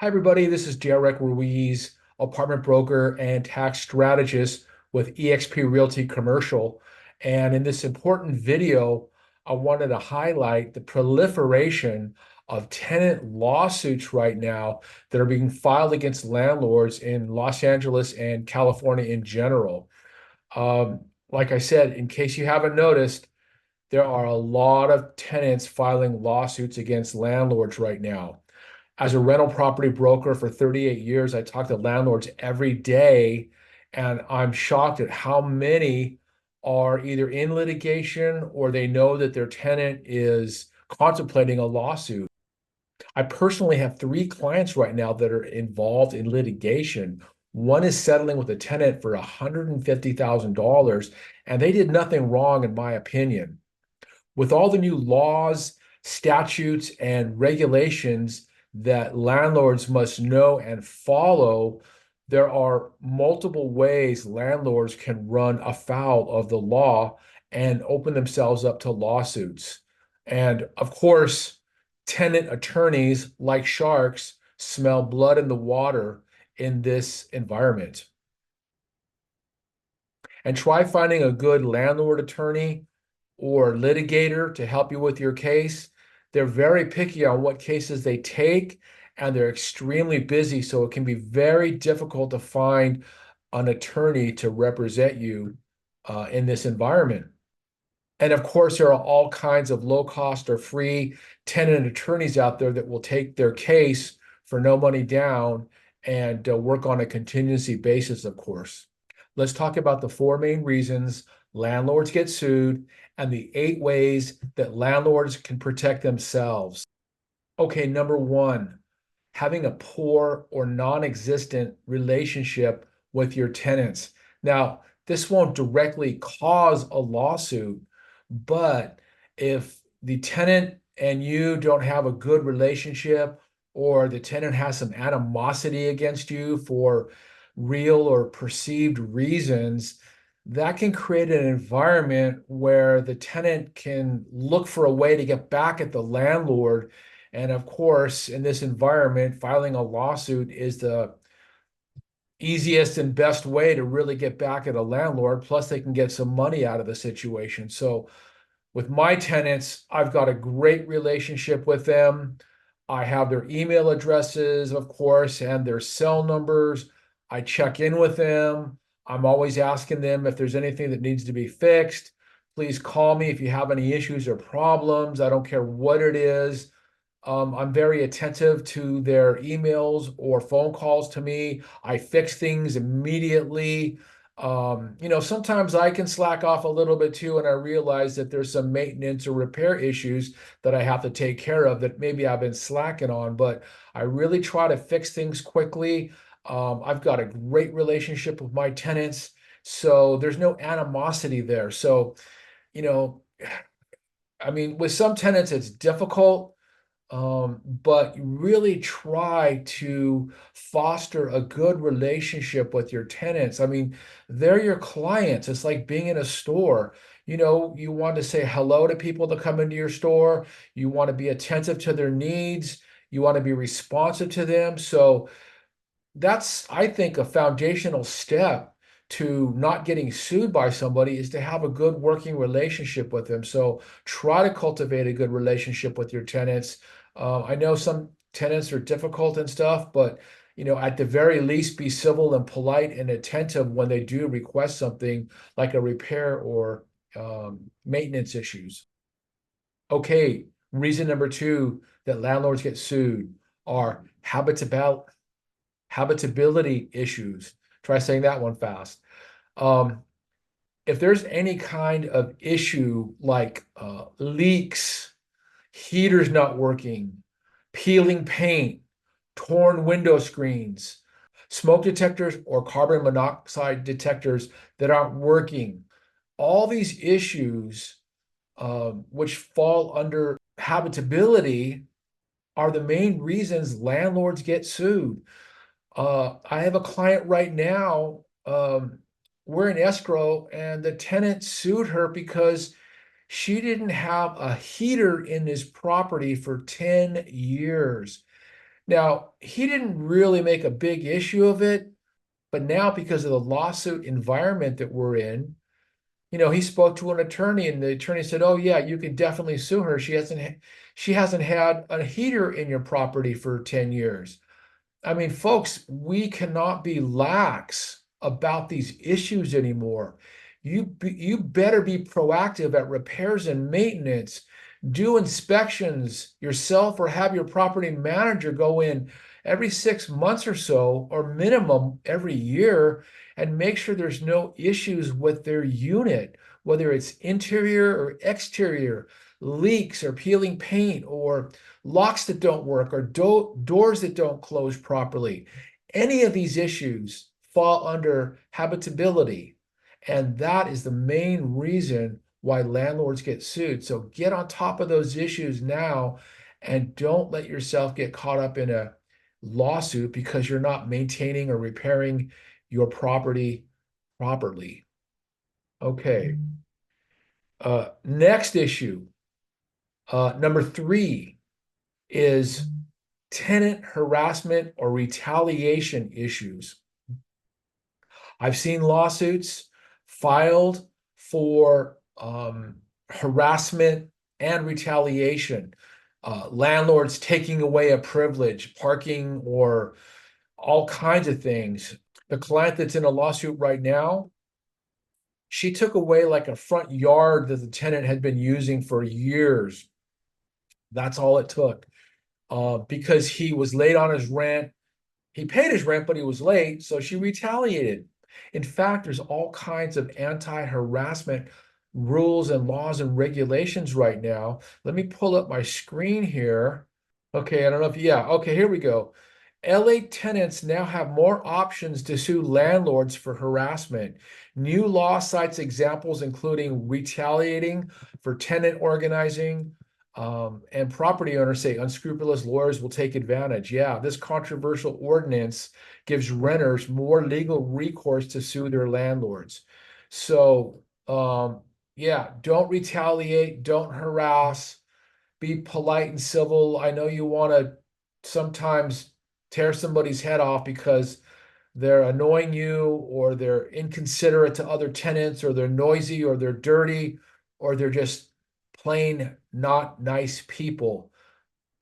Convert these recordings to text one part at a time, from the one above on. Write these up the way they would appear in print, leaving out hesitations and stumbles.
Hi, everybody. This is Derek Ruiz, apartment broker and tax strategist with eXp Realty Commercial. And in this important video, I wanted to highlight the proliferation of tenant lawsuits right now that are being filed against landlords in Los Angeles and California in general. Like I said, in case you haven't noticed, there are a lot of tenants filing lawsuits against landlords right now. As a rental property broker for 38 years, I talk to landlords every day, and I'm shocked at how many are either in litigation or they know that their tenant is contemplating a lawsuit. I personally have three clients right now that are involved in litigation. One is settling with a tenant for $150,000, and they did nothing wrong, in my opinion. With all the new laws, statutes, and regulations that landlords must know and follow, there are multiple ways landlords can run afoul of the law and open themselves up to lawsuits. And of course, tenant attorneys, like sharks, smell blood in the water in this environment. And try finding a good landlord attorney or litigator to help you with your case. They're very picky on what cases they take, and they're extremely busy, so it can be very difficult to find an attorney to represent you in this environment. And of course, there are all kinds of low cost or free tenant attorneys out there that will take their case for no money down and work on a contingency basis, of course. Let's talk about the four main reasons landlords get sued and the 8 ways that landlords can protect themselves. Okay, number one, having a poor or non-existent relationship with your tenants. Now, this won't directly cause a lawsuit, but if the tenant and you don't have a good relationship, or the tenant has some animosity against you for real or perceived reasons, that can create an environment where the tenant can look for a way to get back at the landlord. And of course, in this environment, filing a lawsuit is the easiest and best way to really get back at a landlord. Plus, they can get some money out of the situation. So, with my tenants, I've got a great relationship with them. I have their email addresses, of course, and their cell numbers. I check in with them. I'm always asking them if there's anything that needs to be fixed. Please call me if you have any issues or problems. I don't care what it is. I'm very attentive to their emails or phone calls to me. I fix things immediately. Sometimes I can slack off a little bit too, and I realize that there's some maintenance or repair issues that I have to take care of that maybe I've been slacking on, but I really try to fix things quickly. I've got a great relationship with my tenants, so there's no animosity there. So, you know, I mean, with some tenants, it's difficult, but you really try to foster a good relationship with your tenants. I mean, they're your clients. It's like being in a store. You want to say hello to people that come into your store. You want to be attentive to their needs. You want to be responsive to them. So that's, I think, a foundational step to not getting sued by somebody is to have a good working relationship with them. So try to cultivate a good relationship with your tenants. I know some tenants are difficult and stuff, but at the very least, be civil and polite and attentive when they do request something like a repair or maintenance issues. Okay, reason number two that landlords get sued are habitability issues. Try saying that one fast. Um, if there's any kind of issue like leaks, heaters not working, peeling paint, torn window screens, smoke detectors or carbon monoxide detectors that aren't working, all these issues, which fall under habitability, are the main reasons landlords get sued. I have a client right now. We're in escrow, and the tenant sued her because she didn't have a heater in his property for 10 years. Now, he didn't really make a big issue of it, but now because of the lawsuit environment that we're in, he spoke to an attorney and the attorney said, "Oh yeah, you can definitely sue her. She hasn't had a heater in your property for 10 years." I mean, folks, we cannot be lax about these issues anymore. You better be proactive at repairs and maintenance. Do inspections yourself or have your property manager go in every 6 months or so, or minimum every year, and make sure there's no issues with their unit, whether it's interior or exterior, leaks or peeling paint or locks that don't work or doors that don't close properly. Any of these issues fall under habitability. And that is the main reason why landlords get sued. So get on top of those issues now and don't let yourself get caught up in a lawsuit because you're not maintaining or repairing your property properly. Okay. Next issue, number 3 is tenant harassment or retaliation issues. I've seen lawsuits filed for harassment and retaliation. Landlords taking away a privilege, parking, or all kinds of things. The client that's in a lawsuit right now, she took away like a front yard that the tenant had been using for years. That's all it took. Because he was late on his rent. He paid his rent, but he was late, so she retaliated. In fact, there's all kinds of anti-harassment rules and laws and regulations right now. Let me pull up my screen here. Okay, I don't know if, yeah, okay, here we go. LA tenants now have more options to sue landlords for harassment. New law cites examples including retaliating for tenant organizing, and property owners say unscrupulous lawyers will take advantage. Yeah, this controversial ordinance gives renters more legal recourse to sue their landlords. So, yeah, don't retaliate, don't harass, be polite and civil. I know you want to sometimes tear somebody's head off because they're annoying you or they're inconsiderate to other tenants or they're noisy or they're dirty or they're just plain not nice people.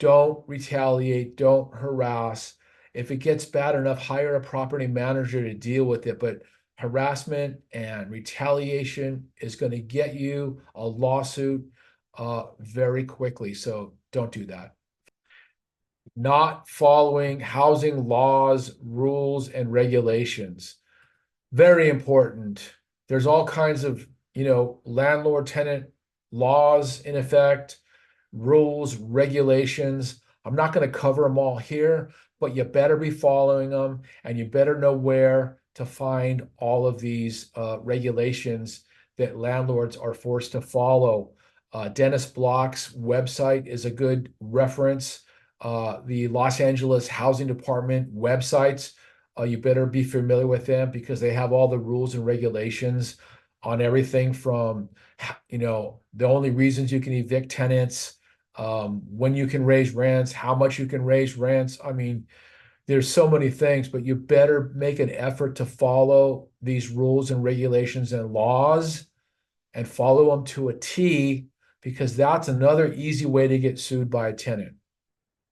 Don't retaliate, don't harass. If it gets bad enough, hire a property manager to deal with it. But harassment and retaliation is going to get you a lawsuit very quickly. So don't do that. Not following housing laws, rules, and regulations. Very important. There's all kinds of, landlord tenant laws in effect, rules, regulations. I'm not going to cover them all here, but you better be following them and you better know where to find all of these regulations that landlords are forced to follow. Dennis Block's website is a good reference. The Los Angeles Housing Department websites, you better be familiar with them because they have all the rules and regulations on everything from, the only reasons you can evict tenants, when you can raise rents, how much you can raise rents. I mean, there's so many things, but you better make an effort to follow these rules and regulations and laws and follow them to a T because that's another easy way to get sued by a tenant.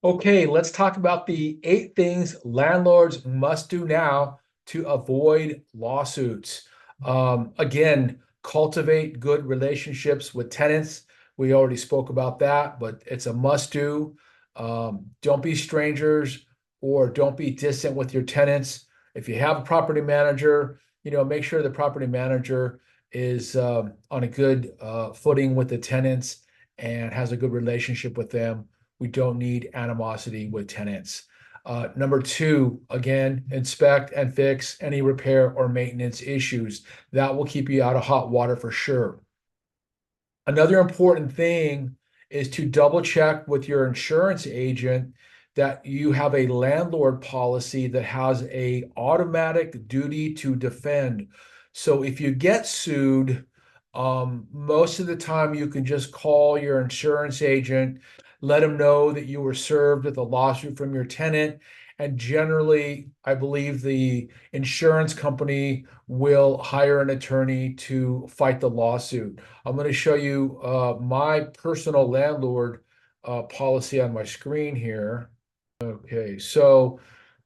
Okay, let's talk about the 8 things landlords must do now to avoid lawsuits. Again, cultivate good relationships with tenants. We already spoke about that, but it's a must do. Don't be strangers or don't be distant with your tenants. If you have a property manager, make sure the property manager is on a good footing with the tenants and has a good relationship with them. We don't need animosity with tenants. Number 2, again, inspect and fix any repair or maintenance issues. That will keep you out of hot water for sure. Another important thing is to double check with your insurance agent that you have a landlord policy that has a automatic duty to defend. So if you get sued, most of the time you can just call your insurance agent. let them know that you were served with a lawsuit from your tenant. And generally, I believe the insurance company will hire an attorney to fight the lawsuit. I'm going to show you my personal landlord policy on my screen here. Okay, so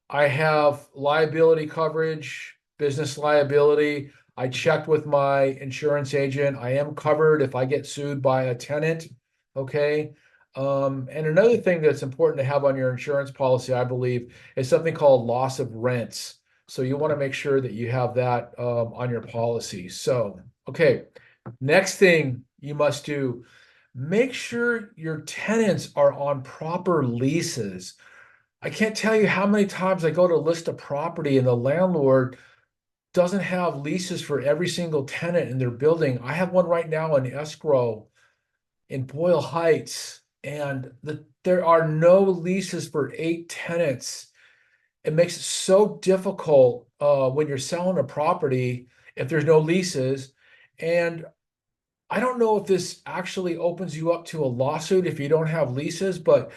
I have liability coverage, business liability. I checked with my insurance agent. I am covered if I get sued by a tenant. Okay. And another thing that's important to have on your insurance policy, I believe, is something called loss of rents. So you want to make sure that you have that on your policy. So, okay. Next thing you must do, make sure your tenants are on proper leases. I can't tell you how many times I go to list a property and the landlord doesn't have leases for every single tenant in their building. I have one right now in escrow in Boyle Heights, and there are no leases for 8 tenants. It makes it so difficult when you're selling a property if there's no leases. And I don't know if this actually opens you up to a lawsuit if you don't have leases, but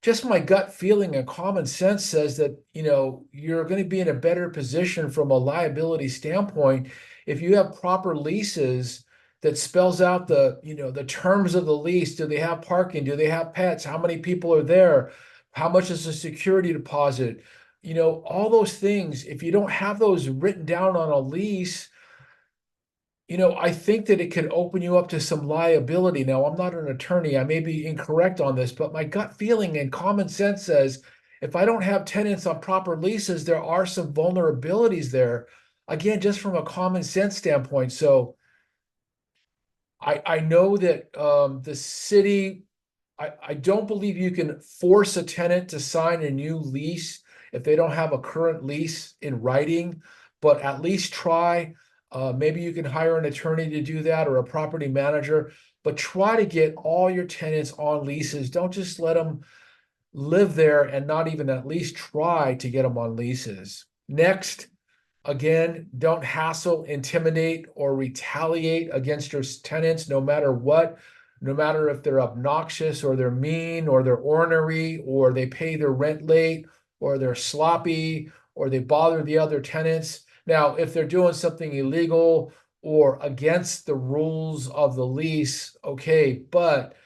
just my gut feeling and common sense says that, you're going to be in a better position from a liability standpoint if you have proper leases that spells out the terms of the lease. Do they have parking? Do they have pets? How many people are there? How much is the security deposit? All those things. If you don't have those written down on a lease, I think that it could open you up to some liability. Now, I'm not an attorney. I may be incorrect on this, but my gut feeling and common sense says if I don't have tenants on proper leases, there are some vulnerabilities there. Again, just from a common sense standpoint. So I know that the city, I don't believe you can force a tenant to sign a new lease if they don't have a current lease in writing, but at least try. Maybe you can hire an attorney to do that or a property manager, but try to get all your tenants on leases. Don't just let them live there and not even at least try to get them on leases. Next, again, don't hassle, intimidate, or retaliate against your tenants, no matter what, no matter if they're obnoxious or they're mean or they're ornery or they pay their rent late or they're sloppy or they bother the other tenants. Now, if they're doing something illegal or against the rules of the lease, okay, but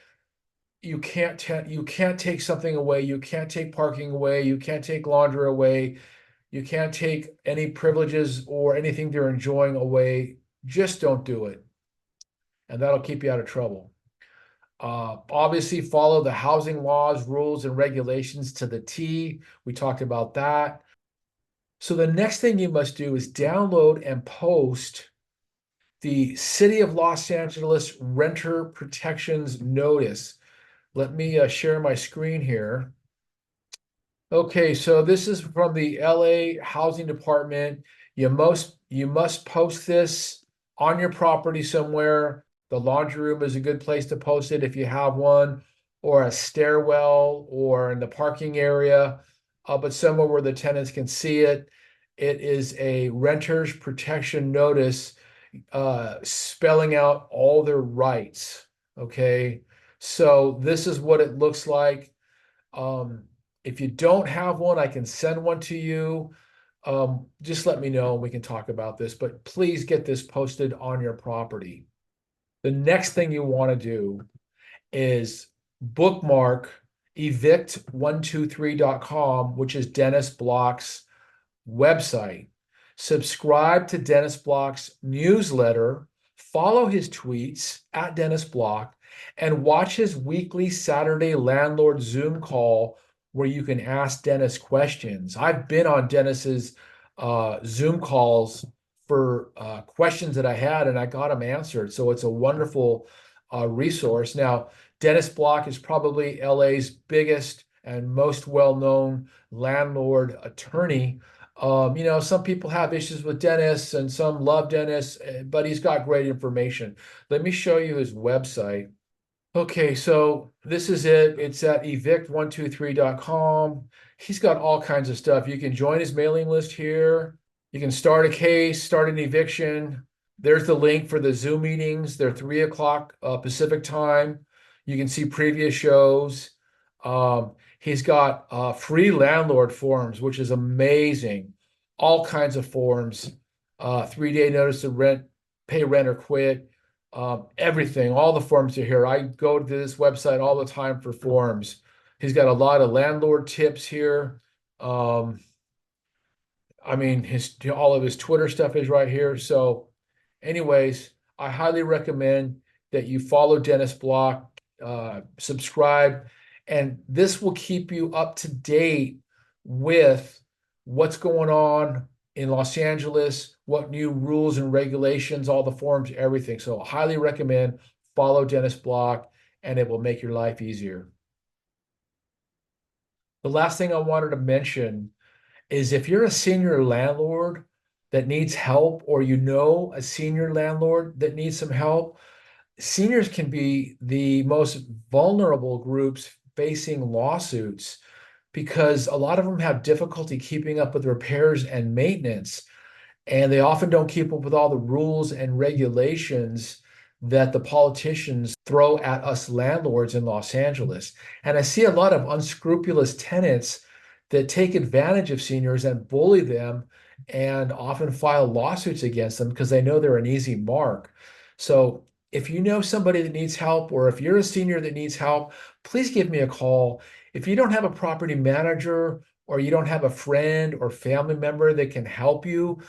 you can't take something away, you can't take parking away, you can't take laundry away, you can't take any privileges or anything they're enjoying away. Just don't do it. And that'll keep you out of trouble. Obviously, follow the housing laws, rules, and regulations to the T. We talked about that. So the next thing you must do is download and post the City of Los Angeles Renter Protections Notice. Let me share my screen here. Okay, so this is from the LA Housing Department. You must post this on your property somewhere. The laundry room is a good place to post it if you have one, or a stairwell, or in the parking area, but somewhere where the tenants can see it. It is a renter's protection notice, spelling out all their rights. Okay, so this is what it looks like. If you don't have one, I can send one to you. Just let me know and we can talk about this, but please get this posted on your property. The next thing you want to do is bookmark evict123.com, which is Dennis Block's website. Subscribe to Dennis Block's newsletter, follow his tweets at Dennis Block, and watch his weekly Saturday landlord Zoom call where you can ask Dennis questions. I've been on Dennis's Zoom calls for questions that I had, and I got them answered. So it's a wonderful resource. Now, Dennis Block is probably LA's biggest and most well-known landlord attorney. Some people have issues with Dennis and some love Dennis, but he's got great information. Let me show you his website. Okay, so this is it. It's at evict123.com. He's got all kinds of stuff. You can join his mailing list here. You can start a case, start an eviction. There's the link for the Zoom meetings. They're 3 o'clock Pacific time. You can see previous shows. He's got free landlord forms, which is amazing. All kinds of forms, 3-day notice to rent, pay rent or quit, everything. All the forms are here. I go to this website all the time for forms. He's got a lot of landlord tips here. Um, I mean, all of his Twitter stuff is right here. So, anyways, I highly recommend that you follow Dennis Block, subscribe, and this will keep you up to date with what's going on in Los Angeles, what new rules and regulations, all the forms, everything. So, highly recommend follow Dennis Block, and it will make your life easier. The last thing I wanted to mention is if you're a senior landlord that needs help, or you know a senior landlord that needs some help, seniors can be the most vulnerable groups facing lawsuits because a lot of them have difficulty keeping up with repairs and maintenance, and they often don't keep up with all the rules and regulations that the politicians throw at us landlords in Los Angeles. And I see a lot of unscrupulous tenants that take advantage of seniors and bully them and often file lawsuits against them because they know they're an easy mark. So if you know somebody that needs help, or if you're a senior that needs help, please give me a call. If you don't have a property manager, or you don't have a friend or family member that can help you,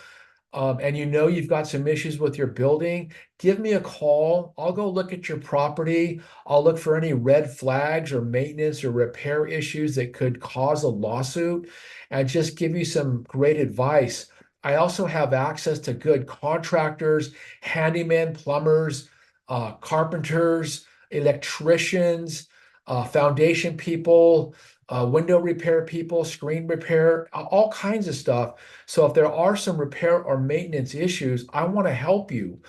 and you know you've got some issues with your building, give me a call. I'll go look at your property. I'll look for any red flags or maintenance or repair issues that could cause a lawsuit and just give you some great advice. I also have access to good contractors, handymen, plumbers, carpenters, electricians, foundation people, window repair people, screen repair, all kinds of stuff. So if there are some repair or maintenance issues, I want to help you.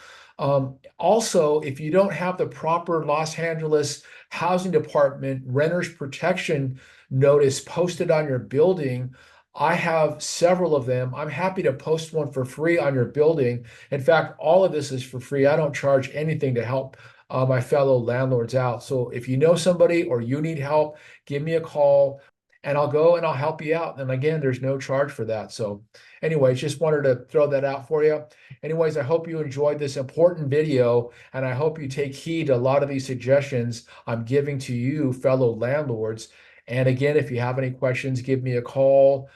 Also, if you don't have the proper Los Angeles Housing Department renters protection notice posted on your building, I have several of them. I'm happy to post one for free on your building. In fact, all of this is for free. I don't charge anything to help my fellow landlords out. So if you know somebody or you need help, give me a call and I'll go and I'll help you out. And again, there's no charge for that. So anyways, just wanted to throw that out for you. Anyways, I hope you enjoyed this important video, and I hope you take heed to a lot of these suggestions I'm giving to you, fellow landlords. And again, if you have any questions, give me a call.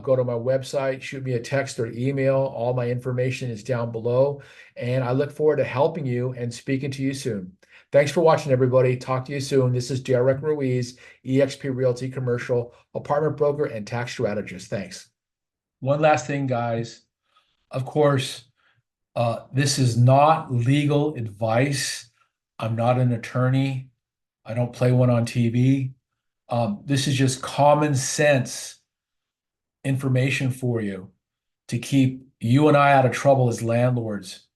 Go to my website, shoot me a text or email. All my information is down below. And I look forward to helping you and speaking to you soon. Thanks for watching, everybody. Talk to you soon. This is Derek Ruiz, eXp Realty Commercial, apartment broker and tax strategist. Thanks. One last thing, guys. Of course, this is not legal advice. I'm not an attorney. I don't play one on TV. This is just common sense information for you to keep you and I out of trouble as landlords.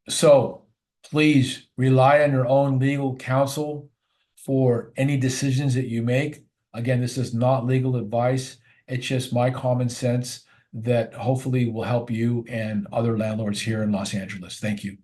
So please rely on your own legal counsel for any decisions that you make. Again, this is not legal advice. It's just my common sense that hopefully will help you and other landlords here in Los Angeles. Thank you.